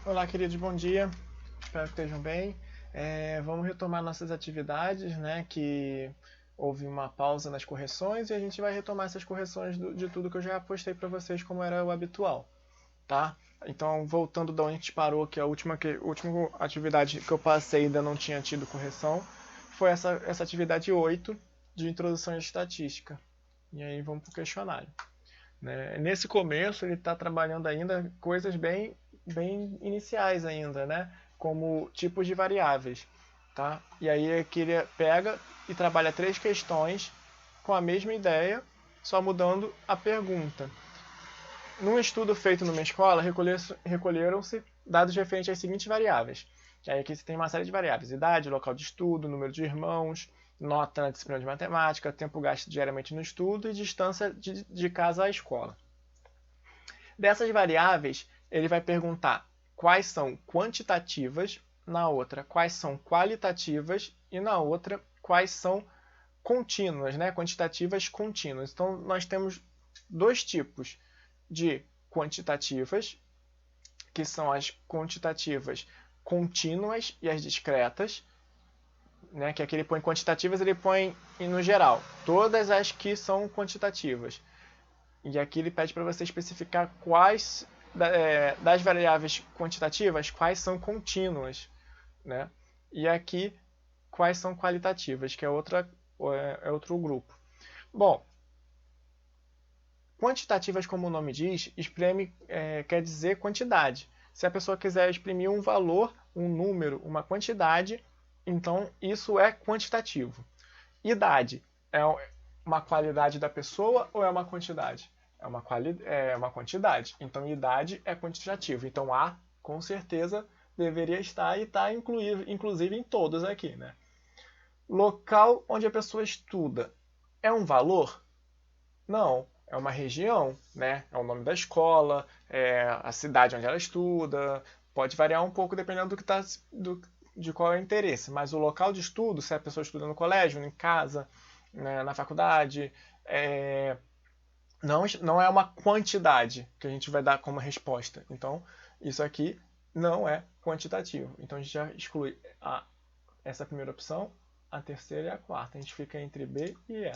Olá, queridos, bom dia. Espero que estejam bem. Vamos retomar nossas atividades, né? Que houve uma pausa nas correções e a gente vai retomar essas correções de tudo que eu já postei para vocês, como era o habitual, tá? Então, voltando da onde a gente parou, que a última atividade que eu passei ainda não tinha tido correção, foi essa atividade 8 de introdução à estatística. E aí vamos para o questionário. Né? Nesse começo ele está trabalhando ainda coisas bem iniciais ainda, né? Como tipos de variáveis. Tá? E aí ele pega e trabalha 3 questões com a mesma ideia, só mudando a pergunta. Num estudo feito numa escola, recolheram-se dados referentes às seguintes variáveis. Aí aqui você tem uma série de variáveis: idade, local de estudo, número de irmãos, nota na disciplina de matemática, tempo gasto diariamente no estudo e distância de casa à escola. Dessas variáveis, ele vai perguntar quais são quantitativas, na outra quais são qualitativas e na outra quais são contínuas, né? Quantitativas contínuas. Então, nós temos dois tipos de quantitativas, que são as quantitativas contínuas e as discretas, né? Que aqui ele põe quantitativas, ele põe no geral, todas as que são quantitativas. E aqui ele pede para você especificar quais das variáveis quantitativas, quais são contínuas, né? E aqui quais são qualitativas, que é outro grupo. Bom, quantitativas, como o nome diz, quer dizer quantidade. Se a pessoa quiser exprimir um valor, um número, uma quantidade, então isso é quantitativo. Idade é uma qualidade da pessoa ou é uma quantidade? É uma quantidade. Então, idade é quantitativo. Então, A, com certeza, deveria estar e está inclusive em todos aqui. Né? Local onde a pessoa estuda é um valor? Não. É uma região, né? É o nome da escola, é a cidade onde ela estuda. Pode variar um pouco dependendo de qual é o interesse. Mas o local de estudo, se a pessoa estuda no colégio, em casa, né, na faculdade, não é uma quantidade que a gente vai dar como resposta. Então, isso aqui não é quantitativo. Então, a gente já exclui essa primeira opção, a terceira e a quarta. A gente fica entre B e E.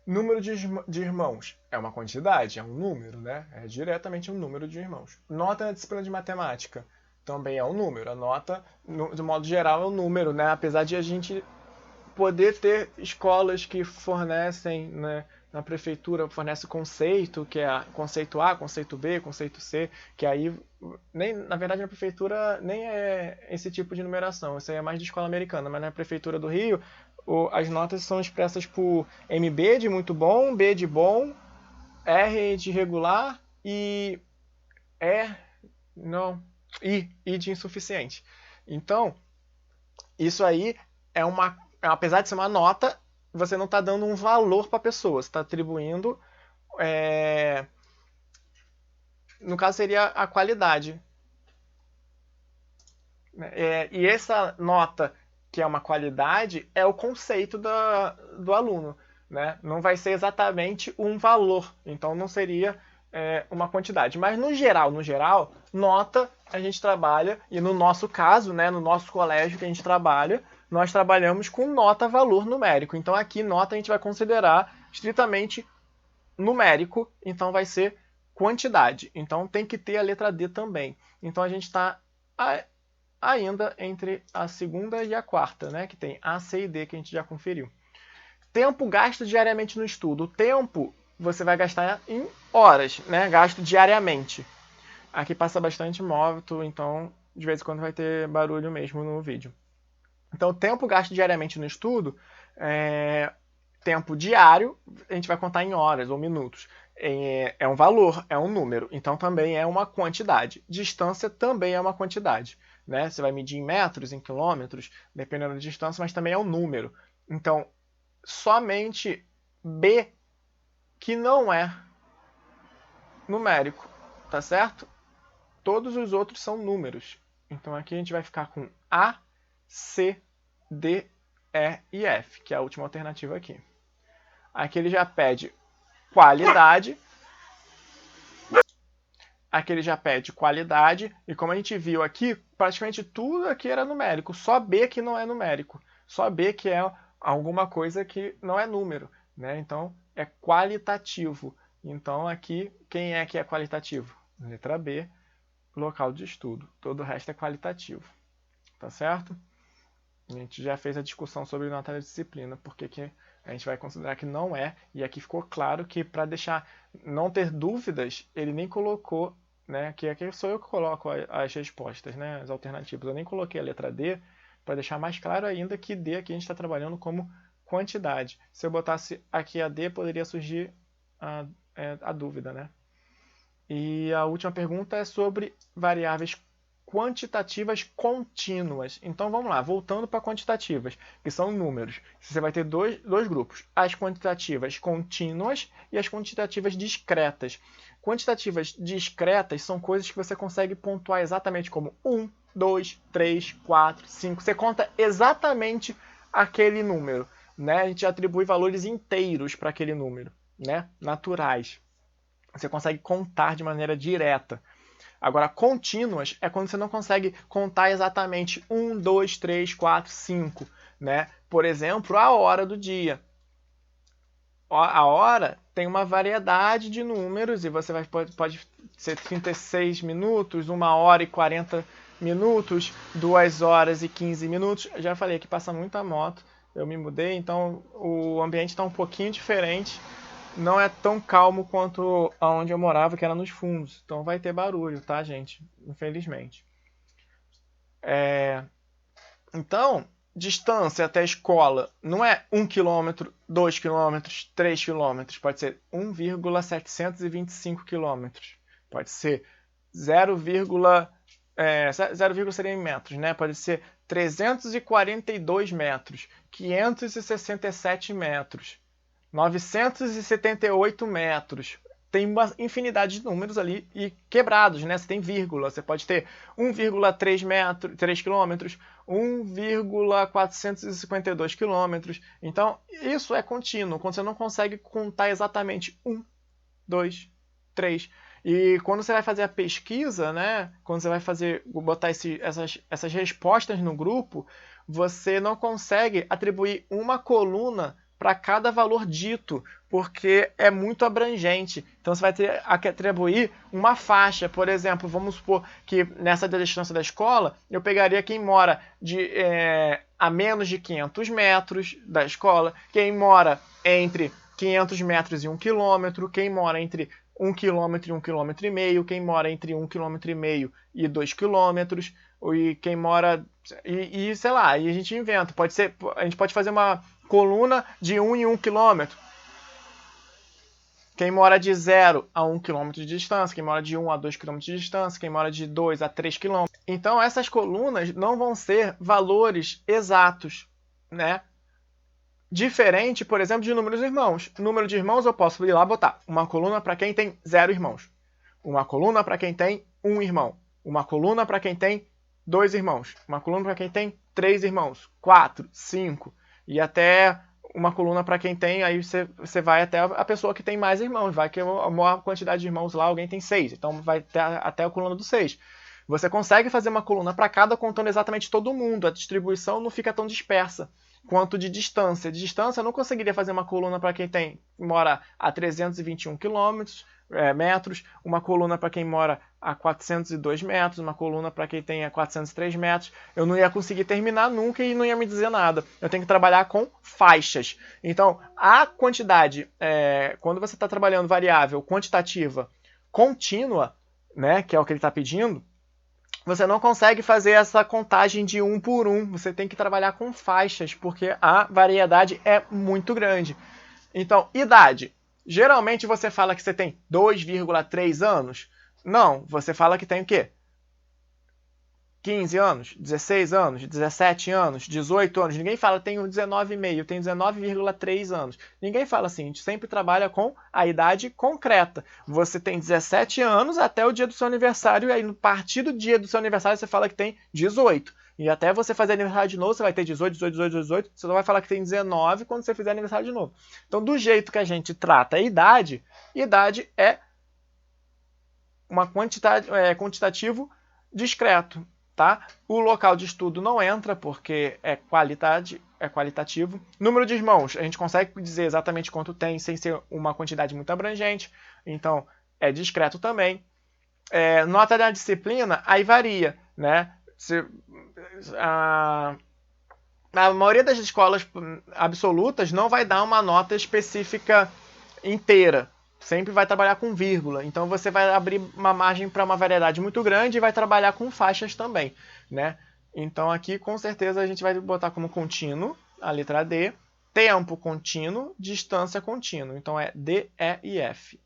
Número de irmãos é uma quantidade, é um número, né? É diretamente um número de irmãos. Nota na disciplina de matemática também é um número. A nota, de modo geral, é um número, né? Apesar de a gente poder ter escolas que fornecem, né, na prefeitura, fornece conceito, que é conceito A, conceito B, conceito C, que aí, na verdade, na prefeitura nem é esse tipo de numeração, isso aí é mais de escola americana, mas na prefeitura do Rio, as notas são expressas por MB de muito bom, B de bom, R de regular e E, não, I de insuficiente. Então, isso aí apesar de ser uma nota, você não está dando um valor para a pessoa, você está atribuindo, no caso seria a qualidade. E essa nota, que é uma qualidade, é o conceito do aluno. Né? Não vai ser exatamente um valor, então não seria uma quantidade. Mas no geral, nota a gente trabalha, e no nosso caso, né, no nosso colégio que a gente trabalha, nós trabalhamos com nota-valor numérico. Então aqui nota a gente vai considerar estritamente numérico, então vai ser quantidade. Então tem que ter a letra D também. Então a gente está ainda entre a segunda e a quarta, né, que tem A, C e D, que a gente já conferiu. Tempo gasto diariamente no estudo. O tempo você vai gastar em horas, né? Gasto diariamente. Aqui passa bastante moto, então de vez em quando vai ter barulho mesmo no vídeo. Então, o tempo gasto diariamente no estudo, tempo diário, a gente vai contar em horas ou minutos. É um valor, é um número, então também é uma quantidade. Distância também é uma quantidade. Né? Você vai medir em metros, em quilômetros, dependendo da distância, mas também é um número. Então, somente B que não é numérico, tá certo? Todos os outros são números. Então aqui a gente vai ficar com A, C, D, E e F, que é a última alternativa aqui. Aqui ele já pede qualidade. aqui ele já pede qualidade, e como a gente viu aqui, praticamente tudo aqui era numérico, só B que não é numérico, só B que é alguma coisa que não é número, né? Então é qualitativo. Então aqui, quem é que é qualitativo? Letra B, local de estudo. Todo o resto é qualitativo, tá certo? A gente já fez a discussão sobre nota da disciplina, porque que a gente vai considerar que não é, e aqui ficou claro que para deixar não ter dúvidas, ele nem colocou, né, que aqui sou eu que coloco as respostas, né, as alternativas. Eu nem coloquei a letra D, para deixar mais claro ainda que D aqui a gente está trabalhando como quantidade. Se eu botasse aqui a D, poderia surgir a dúvida, né? E a última pergunta é sobre variáveis quantitativas contínuas. Então vamos lá, voltando para quantitativas, que são números. Você vai ter dois grupos, as quantitativas contínuas e as quantitativas discretas. Quantitativas discretas são coisas que você consegue pontuar exatamente como 1, 2, 3, 4, 5. Você conta exatamente aquele número, né? A gente atribui valores inteiros para aquele número, né? Naturais. Você consegue contar de maneira direta. Agora, contínuas é quando você não consegue contar exatamente 1, 2, 3, 4, 5. Né? Por exemplo, a hora do dia. A hora tem uma variedade de números e você pode ser 36 minutos, 1 hora e 40 minutos, 2 horas e 15 minutos. Eu já falei que passa muita moto, eu me mudei, então o ambiente está um pouquinho diferente. Não é tão calmo quanto onde eu morava, que era nos fundos. Então vai ter barulho, tá, gente? Infelizmente. Então, distância até a escola não é 1 km, 2 km, 3 km. Pode ser 1,725 km. Pode ser 0, seria em metros, né? Pode ser 342 metros, 567 metros. 978 metros. Tem uma infinidade de números ali e quebrados, né? Você tem vírgula. Você pode ter 1,3 metros, 3 quilômetros, 1,452 quilômetros. Então, isso é contínuo, quando você não consegue contar exatamente 1, 2, 3. E quando você vai fazer a pesquisa, né? Quando você vai botar essas respostas no grupo, você não consegue atribuir uma coluna para cada valor dito, porque é muito abrangente. Então você vai ter que atribuir uma faixa. Por exemplo, vamos supor que nessa distância da escola, eu pegaria quem mora a menos de 500 metros da escola, quem mora entre 500 metros e 1 quilômetro, quem mora entre 1 quilômetro e 1,5 quilômetro, quem mora entre 1,5 quilômetro e 2 quilômetros, e quem mora... E sei lá, e a gente inventa. A gente pode fazer uma coluna de 1 em 1 quilômetro. Quem mora de 0 a 1 km de distância, quem mora de 1 a 2 km de distância, quem mora de 2 a 3 km. Então essas colunas não vão ser valores exatos, né? Diferente, por exemplo, de números irmãos. Número de irmãos eu posso ir lá botar uma coluna para quem tem 0 irmãos, uma coluna para quem tem 1 irmão, uma coluna para quem tem 2 irmãos, uma coluna para quem tem 3 irmãos, 4, 5, e até uma coluna para quem tem, aí você vai até a pessoa que tem mais irmãos, vai que a maior quantidade de irmãos lá, alguém tem 6, então vai ter até a coluna do 6. Você consegue fazer uma coluna para cada contando exatamente todo mundo, a distribuição não fica tão dispersa quanto de distância. De distância eu não conseguiria fazer uma coluna para quem mora a 321 metros, uma coluna para quem mora a 402 metros, uma coluna para quem tem a 403 metros. Eu não ia conseguir terminar nunca e não ia me dizer nada. Eu tenho que trabalhar com faixas. Então, a quantidade, quando você está trabalhando variável quantitativa contínua, né, que é o que ele está pedindo, você não consegue fazer essa contagem de 1 por 1. Você tem que trabalhar com faixas, porque a variedade é muito grande. Então, idade. Geralmente você fala que você tem 2,3 anos. Não, você fala que tem o quê? 15 anos, 16 anos, 17 anos, 18 anos. Ninguém fala tenho 19,5, tenho 19,3 anos. Ninguém fala assim. A gente sempre trabalha com a idade concreta. Você tem 17 anos até o dia do seu aniversário, e aí, no partir do dia do seu aniversário, você fala que tem 18. E até você fazer aniversário de novo, você vai ter 18, 18, 18, 18. Você não vai falar que tem 19 quando você fizer aniversário de novo. Então, do jeito que a gente trata a idade é quantitativo discreto, tá? O local de estudo não entra porque é qualitativo. Número de irmãos, a gente consegue dizer exatamente quanto tem sem ser uma quantidade muito abrangente, então é discreto também. Nota da disciplina, aí varia, né? A maioria das escolas absolutas não vai dar uma nota específica inteira. Sempre vai trabalhar com vírgula. Então você vai abrir uma margem para uma variedade muito grande e vai trabalhar com faixas também, né? Então aqui com certeza a gente vai botar como contínuo a letra D, tempo contínuo, distância contínua. Então é D, E e F.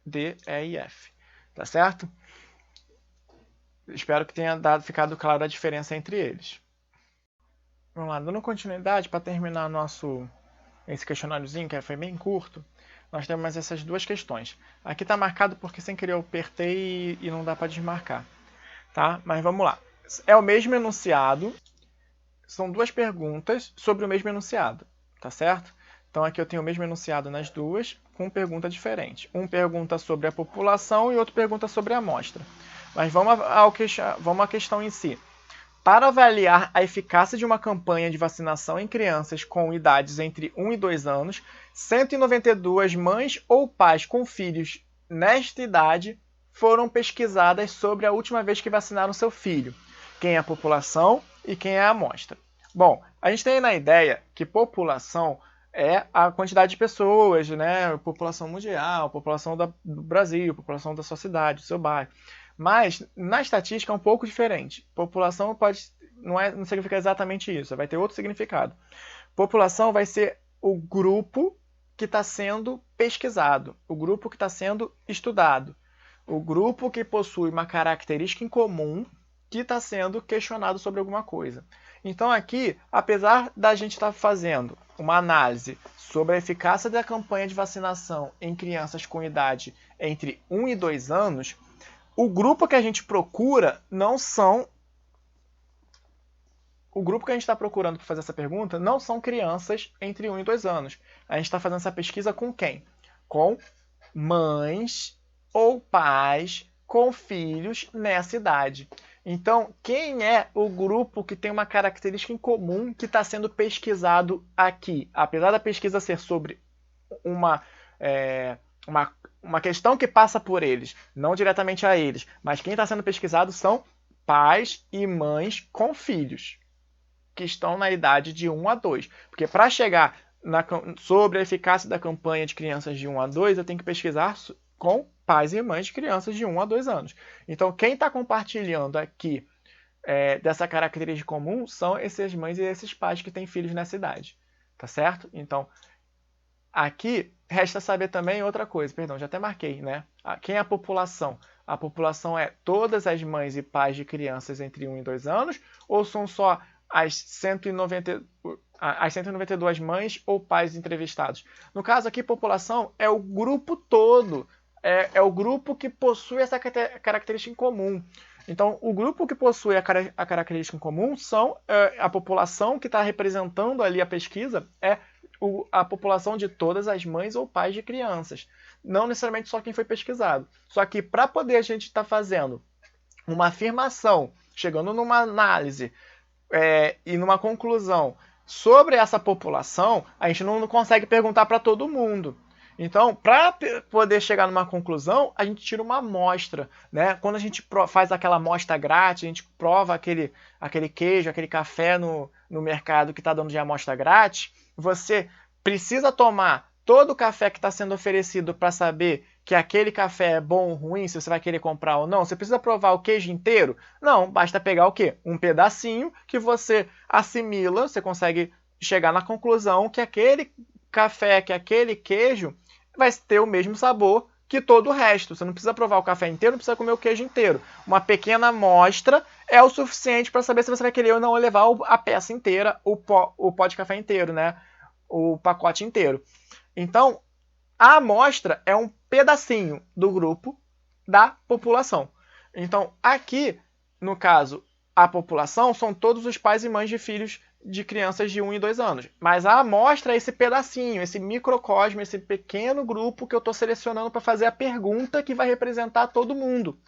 D, E e F. Tá certo? Espero que tenha ficado clara a diferença entre eles. Vamos lá, dando continuidade para terminar esse questionáriozinho, que foi bem curto, nós temos essas duas questões. Aqui está marcado porque sem querer eu apertei e não dá para desmarcar. Tá? Mas vamos lá. É o mesmo enunciado, são duas perguntas sobre o mesmo enunciado, tá certo? Então aqui eu tenho o mesmo enunciado nas duas, com pergunta diferente. Um pergunta sobre a população e outro pergunta sobre a amostra. Mas vamos à questão em si. Para avaliar a eficácia de uma campanha de vacinação em crianças com idades entre 1 e 2 anos, 192 mães ou pais com filhos nesta idade foram pesquisadas sobre a última vez que vacinaram seu filho, quem é a população e quem é a amostra. Bom, a gente tem na ideia que população é a quantidade de pessoas, né? População mundial, população do Brasil, população da sua cidade, do seu bairro. Mas, na estatística, é um pouco diferente. População não significa exatamente isso, vai ter outro significado. População vai ser o grupo que está sendo pesquisado, o grupo que está sendo estudado, o grupo que possui uma característica em comum que está sendo questionado sobre alguma coisa. Então, aqui, apesar da gente estar fazendo uma análise sobre a eficácia da campanha de vacinação em crianças com idade entre 1 e 2 anos, o grupo que a gente procura não são... O grupo que a gente está procurando para fazer essa pergunta não são crianças entre 1 e 2 anos. A gente está fazendo essa pesquisa com quem? Com mães ou pais com filhos nessa idade. Então, quem é o grupo que tem uma característica em comum que está sendo pesquisado aqui? Apesar da pesquisa ser sobre uma questão que passa por eles, não diretamente a eles, mas quem está sendo pesquisado são pais e mães com filhos, que estão na idade de 1 a 2. Porque para chegar sobre a eficácia da campanha de crianças de 1 a 2, eu tenho que pesquisar com pais e mães de crianças de 1 a 2 anos. Então, quem está compartilhando aqui dessa característica comum são essas mães e esses pais que têm filhos nessa idade. Tá certo? Então, aqui, resta saber também outra coisa. Perdão, já até marquei, né? Quem é a população? A população é todas as mães e pais de crianças entre 1 e 2 anos? Ou são só as 192 mães ou pais entrevistados? No caso aqui, população é o grupo todo. É o grupo que possui essa característica em comum. Então, o grupo que possui a característica em comum são a população que está representando ali a pesquisa, é a população de todas as mães ou pais de crianças. Não necessariamente só quem foi pesquisado. Só que para poder a gente estar fazendo uma afirmação, chegando numa análise e numa conclusão sobre essa população, a gente não consegue perguntar para todo mundo. Então, para poder chegar numa conclusão, a gente tira uma amostra, né? Quando a gente faz aquela amostra grátis, a gente prova aquele queijo, aquele café no mercado que está dando de amostra grátis, você precisa tomar todo o café que está sendo oferecido para saber que aquele café é bom ou ruim, se você vai querer comprar ou não. Você precisa provar o queijo inteiro? Não, basta pegar o quê? Um pedacinho que você assimila, você consegue chegar na conclusão que aquele café, que aquele queijo vai ter o mesmo sabor que todo o resto. Você não precisa provar o café inteiro, não precisa comer o queijo inteiro. Uma pequena amostra é o suficiente para saber se você vai querer ou não levar a peça inteira, o pó de café inteiro, né? O pacote inteiro. Então, a amostra é um pedacinho do grupo da população. Então, aqui, no caso, a população são todos os pais e mães de filhos de crianças de 1 e 2 anos. Mas a amostra é esse pedacinho, esse microcosmo, esse pequeno grupo que eu estou selecionando para fazer a pergunta que vai representar todo mundo.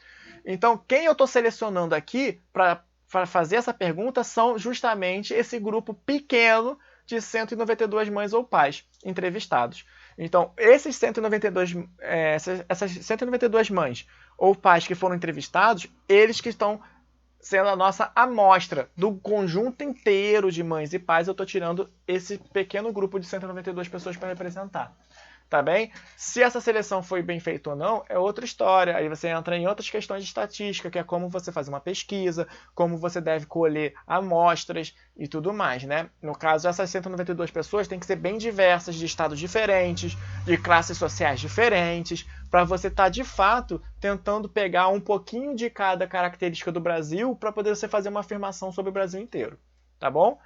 Então, quem eu estou selecionando aqui para fazer essa pergunta são justamente esse grupo pequeno de 192 mães ou pais entrevistados. Então, esses 192, essas 192 mães ou pais que foram entrevistados, eles que estão sendo a nossa amostra do conjunto inteiro de mães e pais, eu estou tirando esse pequeno grupo de 192 pessoas para representar. Tá bem? Se essa seleção foi bem feita ou não, é outra história. Aí você entra em outras questões de estatística, que é como você faz uma pesquisa, como você deve colher amostras e tudo mais, né? No caso, essas 192 pessoas têm que ser bem diversas, de estados diferentes, de classes sociais diferentes, para você estar, de fato, tentando pegar um pouquinho de cada característica do Brasil para poder você fazer uma afirmação sobre o Brasil inteiro. Tá bom?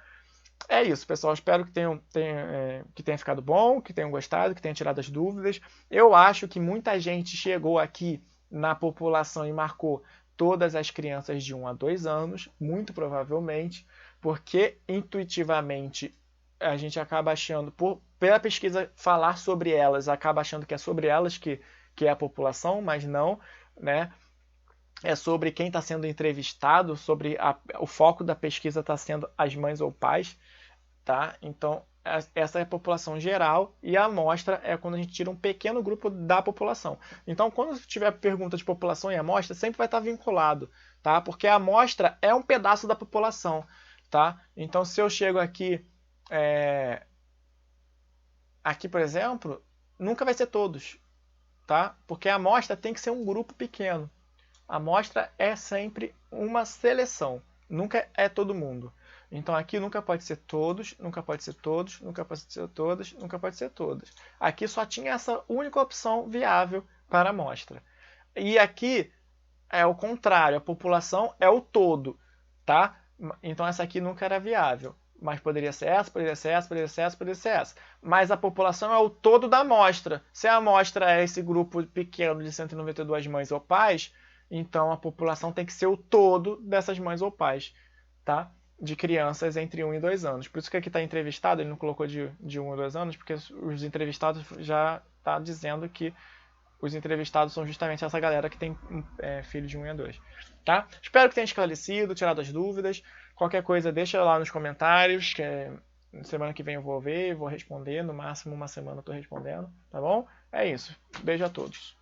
É isso, pessoal. Espero que tenha ficado bom, que tenham gostado, que tenham tirado as dúvidas. Eu acho que muita gente chegou aqui na população e marcou todas as crianças de 1 a 2 anos, muito provavelmente, porque intuitivamente a gente acaba achando, pela pesquisa falar sobre elas, acaba achando que é sobre elas que é a população, mas não, né? É sobre quem está sendo entrevistado, o foco da pesquisa está sendo as mães ou pais, tá? Então, essa é a população geral e a amostra é quando a gente tira um pequeno grupo da população. Então, quando tiver pergunta de população e amostra, sempre vai estar vinculado, tá? Porque a amostra é um pedaço da população, tá? Então, se eu chego aqui, aqui, por exemplo, nunca vai ser todos, tá? Porque a amostra tem que ser um grupo pequeno. A amostra é sempre uma seleção, nunca é todo mundo. Então aqui nunca pode ser todos, nunca pode ser todos, nunca pode ser todas, nunca pode ser todas. Aqui só tinha essa única opção viável para a amostra. E aqui é o contrário, a população é o todo, tá? Então essa aqui nunca era viável. Mas poderia ser essa, poderia ser essa, poderia ser essa, poderia ser essa. Mas a população é o todo da amostra. Se a amostra é esse grupo pequeno de 192 mães ou pais, então a população tem que ser o todo dessas mães ou pais, tá? De crianças entre 1 e 2 anos. Por isso que aqui está entrevistado, ele não colocou de 1 a 2 anos, porque os entrevistados já está dizendo que os entrevistados são justamente essa galera que tem filho de 1 a 2. Tá? Espero que tenha esclarecido, tirado as dúvidas. Qualquer coisa deixa lá nos comentários, que semana que vem eu vou ver e vou responder. No máximo uma semana eu estou respondendo, tá bom? É isso. Beijo a todos.